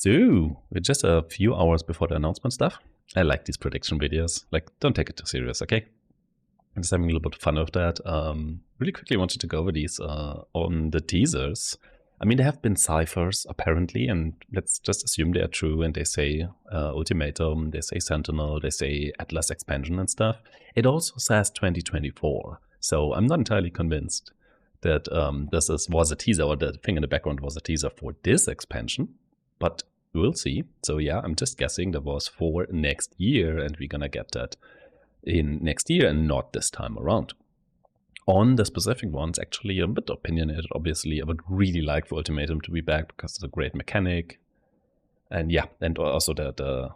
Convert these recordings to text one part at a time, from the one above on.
So, we're just a few hours before the announcement stuff. I like these prediction videos. Like, don't take it too serious, okay? I'm just having a little bit of fun with that. Really quickly wanted to go over these on the teasers. I mean, there have been ciphers, apparently, and let's just assume they are true, and they say Ultimatum, they say Sentinel, they say Atlas expansion and stuff. It also says 2024, so I'm not entirely convinced that was a teaser, or the thing in the background was a teaser for this expansion, but we'll see. So yeah, I'm just guessing that was for next year, and we're gonna get that in next year and not this time around. On the specific ones, actually a bit opinionated, obviously. I would really like for Ultimatum to be back because it's a great mechanic. And yeah, and also the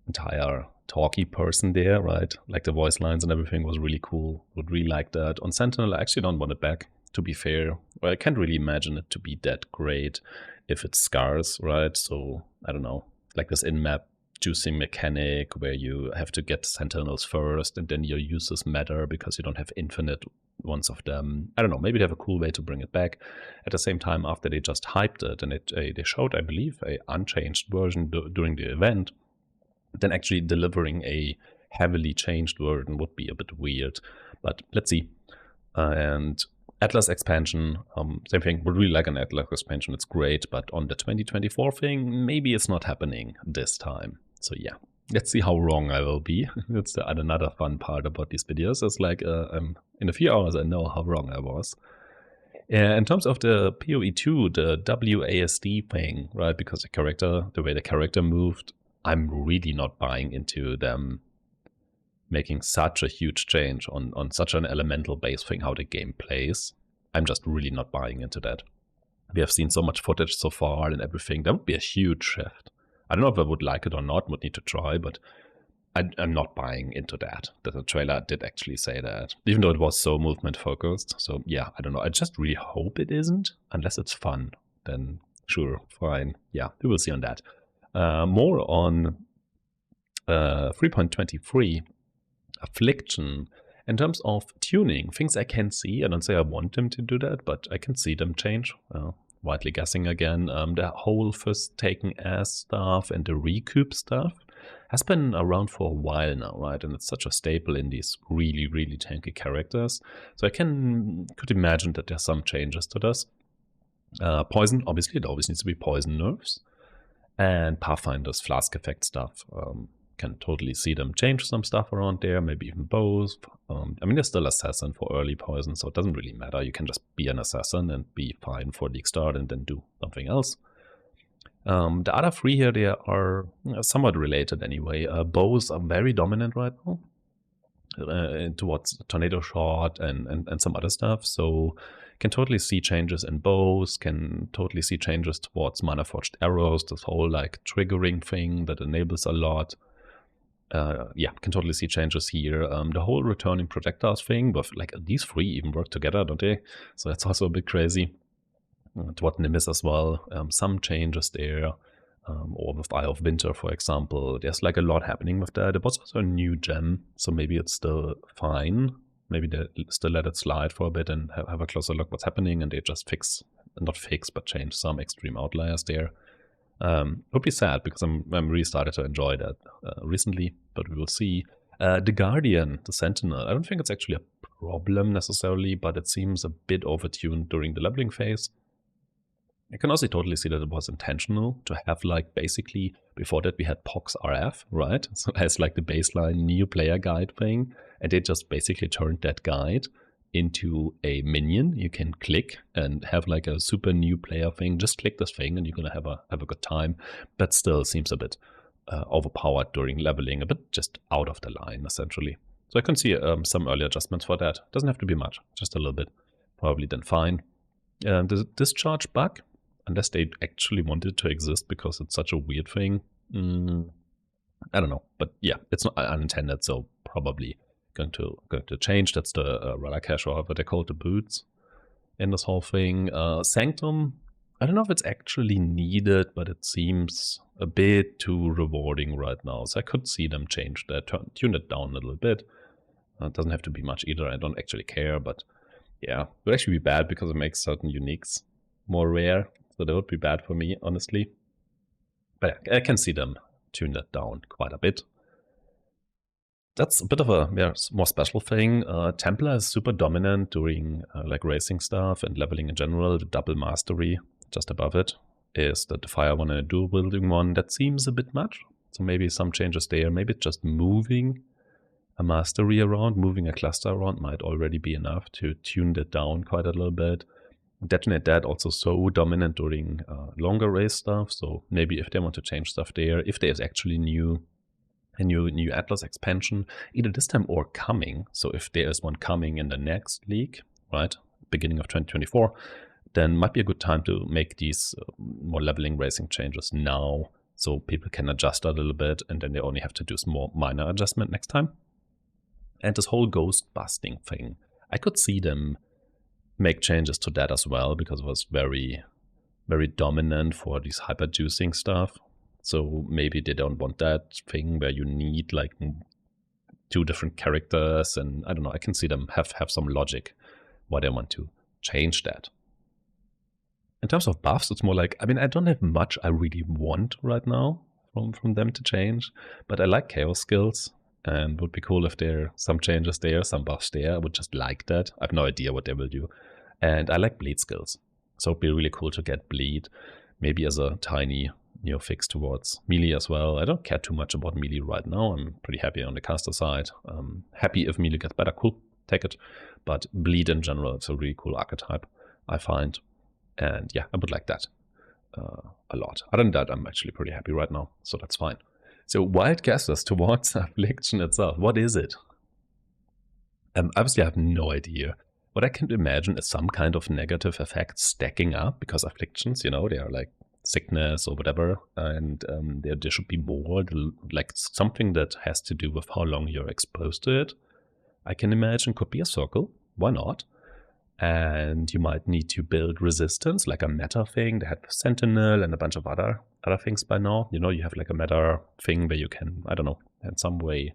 entire talky person there, right? Like the voice lines and everything was really cool. Would really like that. On Sentinel, I actually don't want it back, to be fair. Well, I can't really imagine it to be that great if it's scarce, right? So, I don't know, like this in-map juicing mechanic where you have to get Sentinels first and then your uses matter because you don't have infinite ones of them. I don't know, maybe they have a cool way to bring it back. At the same time, after they just hyped it and they showed, I believe, a unchanged version during the event, then actually delivering a heavily changed version would be a bit weird. But let's see. And Atlas expansion, same thing. Would really like an Atlas expansion. It's great, but on the 2024 thing, maybe it's not happening this time. So yeah, let's see how wrong I will be. That's another fun part about these videos. It's like in a few hours I know how wrong I was. In terms of the PoE2, the WASD thing, right? Because the way the character moved, I'm really not buying into them making such a huge change on such an elemental based thing, how the game plays. I'm just really not buying into that. We have seen so much footage so far and everything. That would be a huge shift. I don't know if I would like it or not, would need to try, but I'm not buying into that. The trailer did actually say that, even though it was so movement focused. So yeah, I don't know. I just really hope it isn't, unless it's fun. Then sure, fine. Yeah, we will see on that. More on 3.23. Affliction. In terms of tuning, things I can see, I don't say I want them to do that, but I can see them change. Widely guessing again. The whole first taken as stuff and the recoup stuff has been around for a while now, right? And it's such a staple in these really, really tanky characters. So I could imagine that there's some changes to this. Poison, obviously, it always needs to be poison nerfs. And Pathfinder's flask effect stuff. Can totally see them change some stuff around there, maybe even both. I mean, they're still assassin for early poison, so it doesn't really matter. You can just be an assassin and be fine for league start and then do something else. The other three here, they are somewhat related anyway. Bows are very dominant right now towards tornado shot and some other stuff. So can totally see changes in bows, can totally see changes towards mana forged arrows, this whole like triggering thing that enables a lot. Yeah, can totally see changes here. The whole returning projectiles thing, but like these three even work together, don't they? So that's also a bit crazy. Toward Nimbus as well, some changes there. Or with Eye of Winter, for example. There's like a lot happening with that. It was also a new gem, so maybe it's still fine. Maybe they still let it slide for a bit and have a closer look what's happening, and they just but change some extreme outliers there. Would be sad because I'm really started to enjoy that recently, but we will see. The Guardian, the Sentinel, I don't think it's actually a problem necessarily, but it seems a bit overtuned during the leveling phase. I can also totally see that it was intentional to have like basically before that we had Pox RF, right? So as like the baseline new player guide thing, and they just basically turned that guide into a minion you can click and have like a super new player thing. Just click this thing and you're gonna have a good time, but still seems a bit overpowered during leveling, a bit just out of the line essentially. So I can see some early adjustments for that. Doesn't have to be much, just a little bit, probably then fine. The discharge bug, unless they actually wanted it to exist because it's such a weird thing, I don't know, but yeah, it's not unintended, so probably going to change. That's the Rudder Cache, or however they call it, the boots in this whole thing. Sanctum, I don't know if it's actually needed, but it seems a bit too rewarding right now. So I could see them change that, tune it down a little bit. It doesn't have to be much either. I don't actually care, but yeah, it would actually be bad because it makes certain uniques more rare. So that would be bad for me, honestly. But yeah, I can see them tune that down quite a bit. That's a bit of a more special thing. Templar is super dominant during like racing stuff and leveling in general. The double mastery just above it is the fire one and a dual wielding one. That seems a bit much. So maybe some changes there. Maybe just moving a mastery around, moving a cluster around might already be enough to tune that down quite a little bit. Detonate that also so dominant during longer race stuff. So maybe if they want to change stuff there, if there's actually a new Atlas expansion, either this time or coming. So if there is one coming in the next league, right, beginning of 2024, then might be a good time to make these more leveling racing changes now, so people can adjust a little bit, and then they only have to do some more minor adjustment next time. And this whole ghost busting thing, I could see them make changes to that as well, because it was very, very dominant for these hyper juicing stuff. So maybe they don't want that thing where you need like 2 different characters, and I don't know, I can see them have some logic why they want to change that. In terms of buffs, it's more like, I mean, I don't have much I really want right now from them to change, but I like chaos skills, and it would be cool if there are some changes there, some buffs there. I would just like that. I have no idea what they will do. And I like bleed skills. So it'd be really cool to get bleed, maybe as a tiny fix towards melee as well. I don't care too much about melee right now. I'm pretty happy on the caster side. Happy if melee gets better, cool, take it. But bleed in general, it's a really cool archetype, I find. And yeah, I would like that a lot. Other than that, I'm actually pretty happy right now, so that's fine. So wild guesses towards Affliction itself. What is it? Obviously, I have no idea. What I can imagine is some kind of negative effect stacking up, because Afflictions, they are like sickness or whatever, and there should be more, like something that has to do with how long you're exposed to it. I can imagine could be a circle, why not? And you might need to build resistance, like a meta thing. They had Sentinel and a bunch of other things by now. You have like a meta thing where you can, I don't know, in some way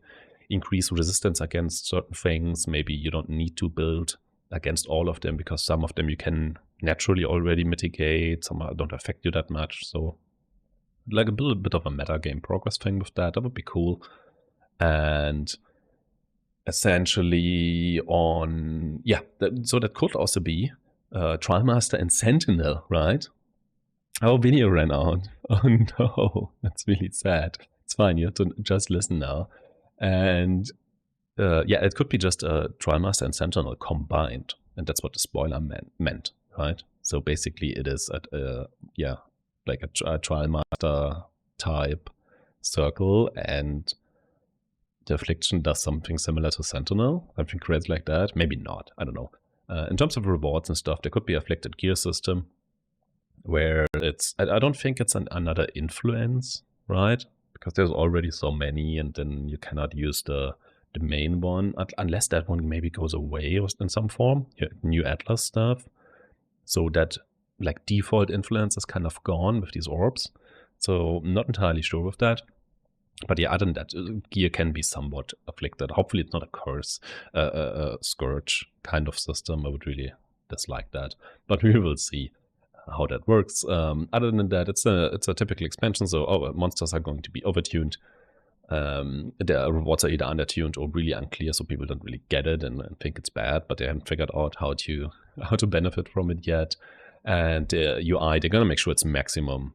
increase resistance against certain things. Maybe you don't need to build against all of them, because some of them you can naturally already mitigate, some don't affect you that much. So like a little bit of a meta game progress thing with that would be cool. And essentially on, so that could also be Trialmaster and Sentinel, right? Our video ran out. Oh no, that's really sad. It's fine, you have to just listen now. And it could be just Trialmaster and Sentinel combined, and that's what the spoiler meant, right? So basically it is like a Trialmaster type circle, and the Affliction does something similar to Sentinel. I think crazy like that. Maybe not. I don't know. In terms of rewards and stuff, there could be Afflicted gear system where it's, I don't think it's another influence, right? Because there's already so many, and then you cannot use the main one, unless that one maybe goes away in some form, new Atlas stuff. So that like default influence is kind of gone with these orbs. So not entirely sure with that. But yeah, other than that, gear can be somewhat afflicted. Hopefully it's not a curse, a scourge kind of system. I would really dislike that. But we will see how that works. Other than that, it's a typical expansion. So monsters are going to be overtuned. The rewards are either undertuned or really unclear, so people don't really get it and think it's bad, but they haven't figured out how to benefit from it yet. And UI, they're gonna make sure it's maximum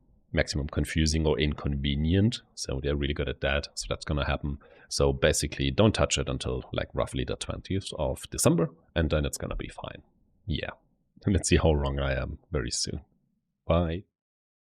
confusing or inconvenient. So they're really good at that. So that's gonna happen. So basically, don't touch it until like roughly the 20th of December, and then it's gonna be fine. Yeah. Let's see how wrong I am very soon. Bye.